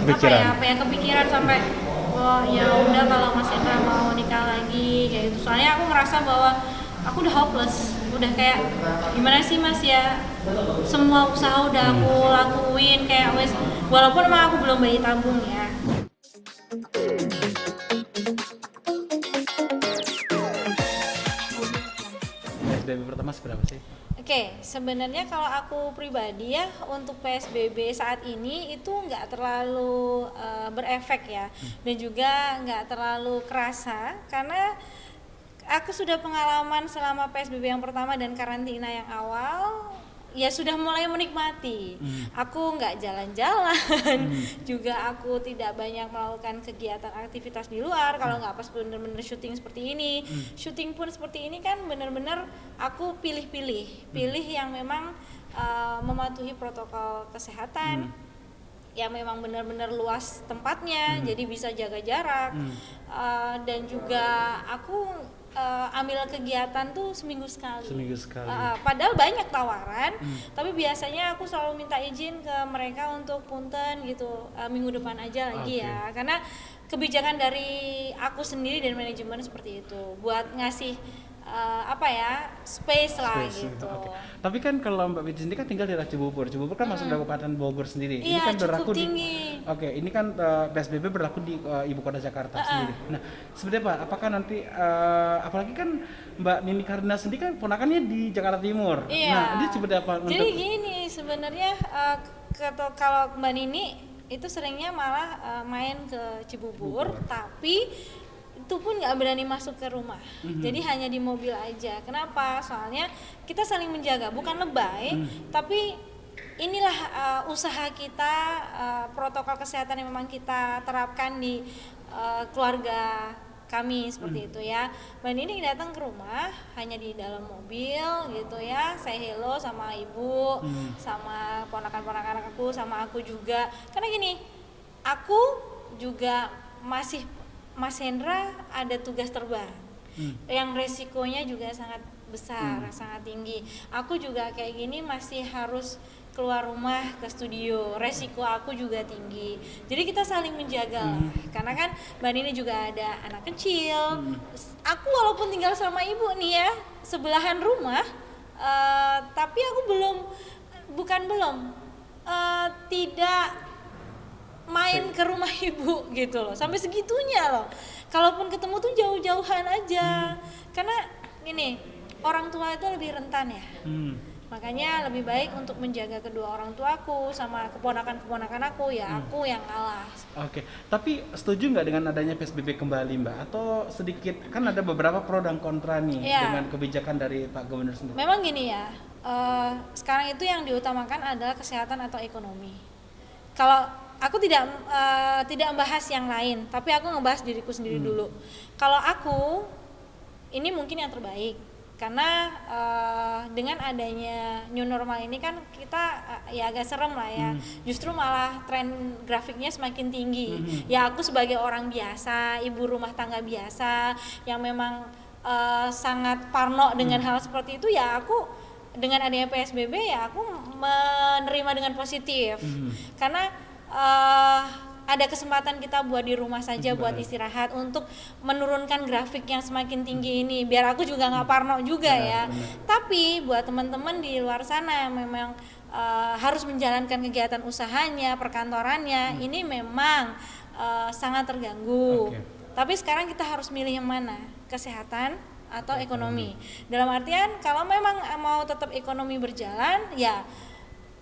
kepikiran sampai oh ya udah kalau Mas Indra mau nikah lagi kayak gitu. Soalnya aku ngerasa bahwa aku udah hopeless, udah kayak gimana sih Mas ya, semua usaha udah aku lakuin kayak wes, walaupun emang aku belum bayi tabung ya. PSBB pertama seberapa sih? Oke, sebenarnya kalau aku pribadi ya untuk PSBB saat ini itu nggak terlalu berefek ya, dan juga nggak terlalu kerasa karena aku sudah pengalaman selama PSBB yang pertama dan karantina yang awal ya sudah mulai menikmati. Aku nggak jalan-jalan, juga aku tidak banyak melakukan kegiatan aktivitas di luar. Kalau nggak pas bener-bener syuting seperti ini, syuting pun seperti ini kan bener-bener aku pilih yang memang mematuhi protokol kesehatan. Yang memang benar-benar luas tempatnya, jadi bisa jaga jarak. Dan juga aku ambil kegiatan tuh seminggu sekali. Padahal banyak tawaran, tapi biasanya aku selalu minta izin ke mereka untuk punten gitu, minggu depan aja lagi ya. Karena kebijakan dari aku sendiri dan manajemen seperti itu, buat ngasih space lah gitu. Tapi kan kalau Mbak Widi sendiri kan tinggal di daerah Cibubur kan masuk Kabupaten Bogor sendiri. Iya, ini kan berlaku tinggi. Ini kan PSBB berlaku di ibu kota Jakarta sendiri. Nah, sebenarnya Pak, apakah nanti apalagi kan Mbak Nini Karina sendiri kan ponakannya di Jakarta Timur. Iya. Nah, ini seperti apa? Jadi gini sebenarnya kalau Mbak Nini itu seringnya malah main ke Cibubur, tapi itu pun nggak berani masuk ke rumah, jadi hanya di mobil aja. Kenapa? Soalnya kita saling menjaga, bukan lebay, tapi inilah usaha kita, protokol kesehatan yang memang kita terapkan di keluarga kami seperti itu ya. Mbak Nini datang ke rumah hanya di dalam mobil gitu ya, saya hello sama ibu, sama ponakan-ponakan aku, sama aku juga. Karena gini, aku juga masih Mas Hendra ada tugas terbang yang resikonya juga sangat besar, sangat tinggi. Aku juga kayak gini masih harus keluar rumah ke studio, resiko aku juga tinggi. Jadi kita saling menjaga lah, karena kan Mbak Nini juga ada anak kecil. Aku walaupun tinggal sama ibu nih ya, sebelahan rumah, tapi aku tidak main ke rumah ibu gitu loh, sampai segitunya loh. Kalaupun ketemu tuh jauh-jauhan aja, karena gini, orang tua itu lebih rentan ya. Makanya lebih baik untuk menjaga kedua orang tuaku sama keponakan-keponakan aku ya, aku yang ngalah. Oke, tapi setuju nggak dengan adanya PSBB kembali Mbak? Atau sedikit, kan ada beberapa pro dan kontra nih dengan kebijakan dari Pak Gubernur sendiri. Memang gini ya, sekarang itu yang diutamakan adalah kesehatan atau ekonomi. Kalau aku tidak membahas yang lain, tapi aku ngebahas diriku sendiri dulu. Kalau aku, ini mungkin yang terbaik, karena dengan adanya new normal ini kan kita ya agak serem lah ya. Justru malah tren grafiknya semakin tinggi. Ya aku sebagai orang biasa, ibu rumah tangga biasa, yang memang sangat parno dengan hal seperti itu, ya aku dengan adanya PSBB ya aku menerima dengan positif. Karena ada kesempatan kita buat di rumah saja, buat istirahat, untuk menurunkan grafik yang semakin tinggi ini, biar aku juga nggak parno juga ya. Tapi buat teman-teman di luar sana yang memang harus menjalankan kegiatan usahanya, perkantorannya, ini memang sangat terganggu. Tapi sekarang kita harus milih yang mana, kesehatan atau ekonomi. Dalam artian kalau memang mau tetap ekonomi berjalan, ya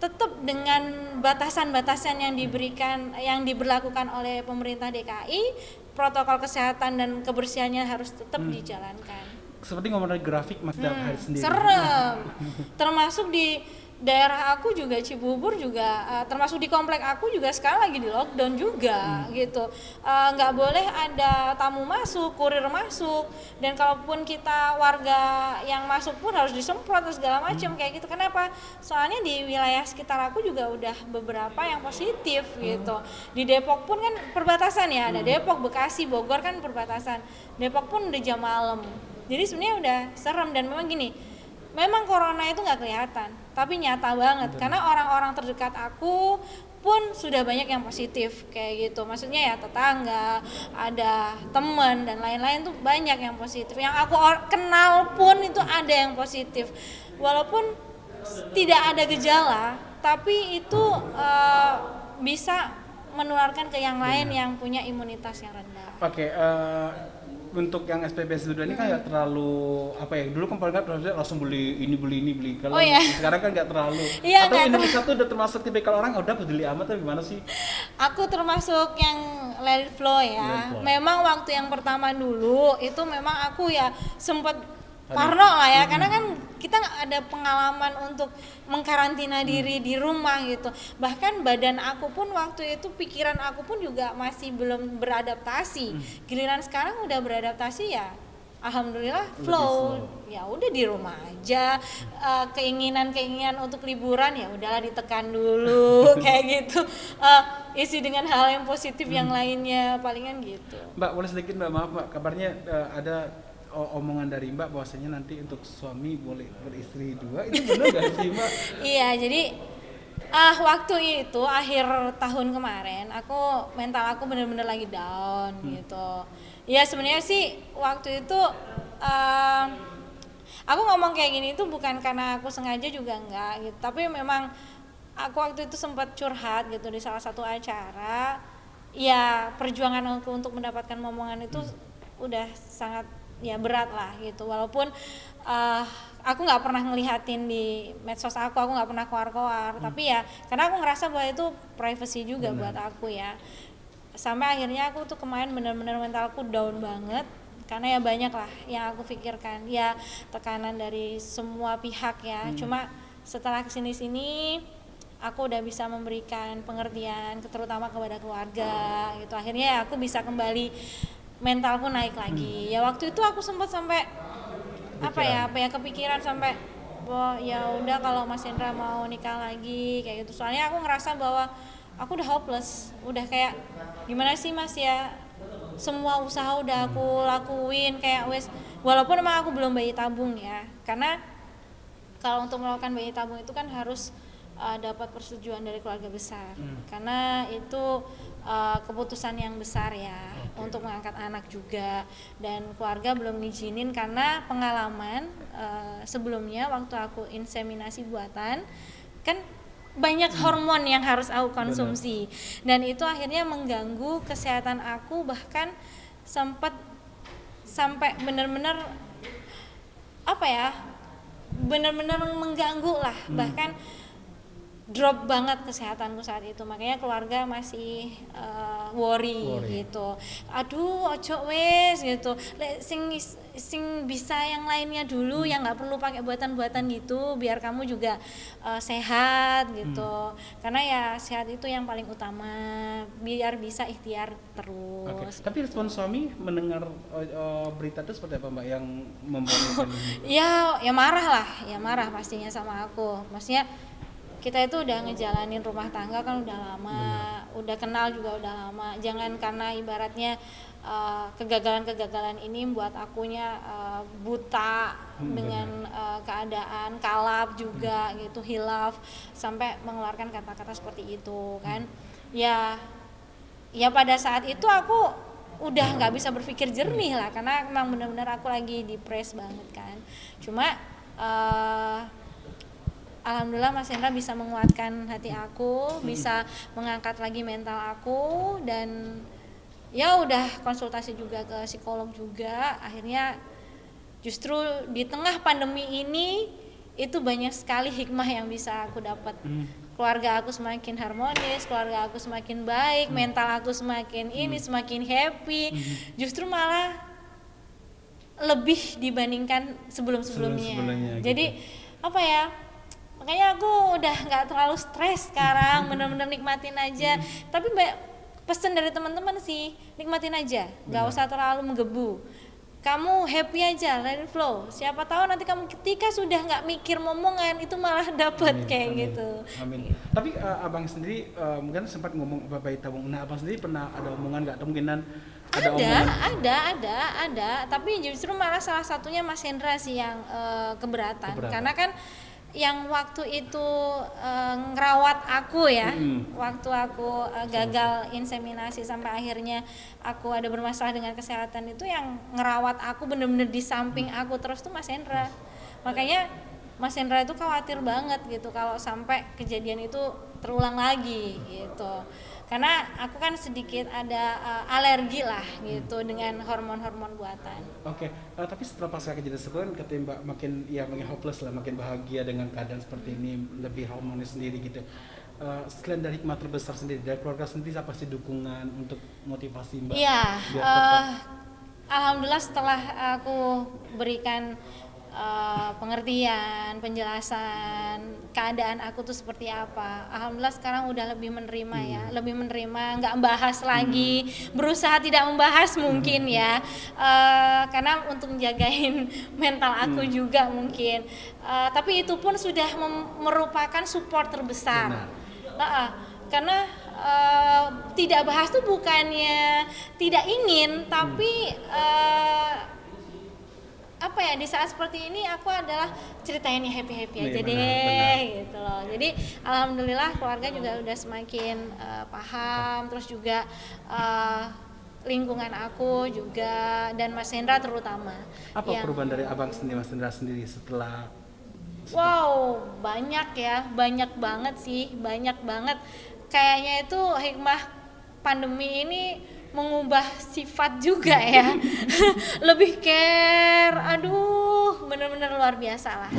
tetap dengan batasan-batasan yang diberikan, yang diberlakukan oleh pemerintah DKI, protokol kesehatan dan kebersihannya harus tetap dijalankan. Seperti ngomongin grafik Mas Hari sendiri. Serem. Termasuk di daerah aku juga, Cibubur juga, termasuk di komplek aku juga sekarang lagi di lockdown juga gitu. Nggak boleh ada tamu masuk, kurir masuk, dan kalaupun kita warga yang masuk pun harus disemprot dan segala macam kayak gitu. Kenapa? Soalnya di wilayah sekitar aku juga udah beberapa yang positif gitu. Di Depok pun kan perbatasan ya, ada Depok, Bekasi, Bogor kan perbatasan. Depok pun udah jam malam. Jadi sebenarnya udah serem. Dan memang gini, memang corona itu nggak kelihatan, tapi nyata banget. Karena orang-orang terdekat aku, pun sudah banyak yang positif kayak gitu. Maksudnya ya tetangga, ada teman dan lain-lain tuh banyak yang positif. Yang aku kenal pun itu ada yang positif. Walaupun tidak ada gejala, tapi itu bisa menularkan ke yang lain yang punya imunitas yang rendah. Oke, untuk yang SPPS2 ini kan nggak terlalu apa ya, dulu kan paling nggak langsung beli ini kalau sekarang kan nggak terlalu. Iya, atau Indonesia tuh udah termasuk tipikal orang udah peduli amat atau gimana sih? Aku termasuk yang let it flow ya. Memang waktu yang pertama dulu itu memang aku ya sempat parno lah ya, karena kan kita nggak ada pengalaman untuk mengkarantina diri di rumah gitu. Bahkan badan aku pun waktu itu, pikiran aku pun juga masih belum beradaptasi. Giliran sekarang udah beradaptasi ya, alhamdulillah flow. Ya udah di rumah aja. Keinginan untuk liburan ya udahlah ditekan dulu kayak gitu. Isi dengan hal yang positif yang lainnya, palingan gitu. Mbak, boleh sedikit Mbak, maaf Mbak, kabarnya ada omongan dari Mbak bahwasanya nanti untuk suami boleh beristri 2, itu benar gak sih Mbak? Iya, jadi waktu itu akhir tahun kemarin mental aku bener-bener lagi down gitu. Ya sebenarnya sih waktu itu aku ngomong kayak gini itu bukan karena aku sengaja juga enggak gitu, tapi memang aku waktu itu sempat curhat gitu di salah satu acara. Ya perjuangan aku untuk mendapatkan momongan itu udah sangat ya berat lah gitu, walaupun aku nggak pernah ngelihatin di medsos aku nggak pernah keluar tapi ya karena aku ngerasa bahwa itu privacy juga buat aku ya, sampai akhirnya aku tuh kemarin benar-benar mentalku down banget karena ya banyak lah yang aku pikirkan, ya tekanan dari semua pihak ya. Cuma setelah kesini-sini aku udah bisa memberikan pengertian terutama kepada keluarga gitu, akhirnya ya aku bisa kembali mentalku naik lagi. Ya waktu itu aku sempat sampai kepikiran sampai ya udah kalau Mas Hendra mau nikah lagi kayak gitu. Soalnya aku ngerasa bahwa aku udah hopeless, udah kayak gimana sih Mas ya, semua usaha udah aku lakuin kayak walaupun emang aku belum bayi tabung ya. Karena kalau untuk melakukan bayi tabung itu kan harus dapat persetujuan dari keluarga besar. Karena itu keputusan yang besar ya, untuk mengangkat anak juga, dan keluarga belum ngizinin karena pengalaman sebelumnya waktu aku inseminasi buatan kan banyak hormon yang harus aku konsumsi. Dan itu akhirnya mengganggu kesehatan aku, bahkan sampai benar-benar benar-benar mengganggu lah, bahkan drop banget kesehatanku saat itu. Makanya keluarga masih worry gitu. Aduh ojo wes gitu, sing bisa yang lainnya dulu, yang nggak perlu pakai buatan-buatan gitu, biar kamu juga sehat gitu. Karena ya sehat itu yang paling utama, biar bisa ikhtiar terus. Tapi respon suami mendengar berita itu seperti apa Mbak yang membuat ya marah pastinya sama aku. Maksudnya kita itu udah ngejalanin rumah tangga kan udah lama, udah kenal juga udah lama. Jangan karena ibaratnya kegagalan ini buat akunya buta dengan keadaan, kalap juga gitu, hilaf, sampai mengeluarkan kata-kata seperti itu kan. Ya pada saat itu aku udah nggak bisa berpikir jernih lah, karena memang benar-benar aku lagi depres banget kan. Cuma alhamdulillah Mas Hendra bisa menguatkan hati aku, bisa mengangkat lagi mental aku, dan ya udah konsultasi juga ke psikolog juga. Akhirnya justru di tengah pandemi ini itu banyak sekali hikmah yang bisa aku dapat. Keluarga aku semakin harmonis, keluarga aku semakin baik, mental aku semakin semakin happy. Justru malah lebih dibandingkan sebelum-sebelumnya. Jadi makanya aku udah nggak terlalu stres sekarang, bener-bener nikmatin aja. Tapi pesan dari teman-teman sih, nikmatin aja, nggak usah terlalu menggebu. Kamu happy aja, let it flow. Siapa tahu nanti kamu ketika sudah nggak mikir momongan itu malah dapet gitu. Amin. Tapi abang sendiri mungkin sempat ngomong bayi tabung. Nah abang sendiri pernah ada omongan nggak, kemungkinan ada. Tapi justru malah salah satunya Mas Hendra sih yang keberatan. Karena kan yang waktu itu ngerawat aku ya, waktu aku gagal inseminasi sampai akhirnya aku ada bermasalah dengan kesehatan, itu yang ngerawat aku bener-bener di samping aku terus tuh Mas Hendra. Makanya Mas Hendra itu khawatir banget gitu kalau sampai kejadian itu terulang lagi gitu. Karena aku kan sedikit ada alergi lah gitu dengan hormon-hormon buatan. Oke, tapi setelah pasca kejadian tersebut katanya Mbak makin hopeless lah, makin bahagia dengan keadaan seperti ini, lebih harmonis sendiri gitu. Selain dari hikmah terbesar sendiri, dari keluarga sendiri apa sih dukungan untuk motivasi Mbak? Iya, biar tetap alhamdulillah setelah aku berikan pengertian, penjelasan keadaan aku tuh seperti apa. Alhamdulillah sekarang udah lebih menerima ya, lebih menerima, nggak membahas lagi, berusaha tidak membahas mungkin ya, karena untuk menjagain mental aku juga mungkin. Tapi itu pun sudah merupakan support terbesar. Karena tidak bahas tuh bukannya tidak ingin, tapi apa ya, di saat seperti ini aku adalah ceritain yang happy aja deh, benar. Gitu loh. Jadi alhamdulillah keluarga juga udah semakin paham, terus juga lingkungan aku juga dan Mas Hendra terutama. Apa perubahan dari abang sendiri, Mas Hendra sendiri setelah? Wow, banyak ya, banyak banget sih, banyak banget. Kayaknya itu hikmah pandemi ini mengubah sifat juga ya. Lebih care, aduh bener-bener luar biasa lah.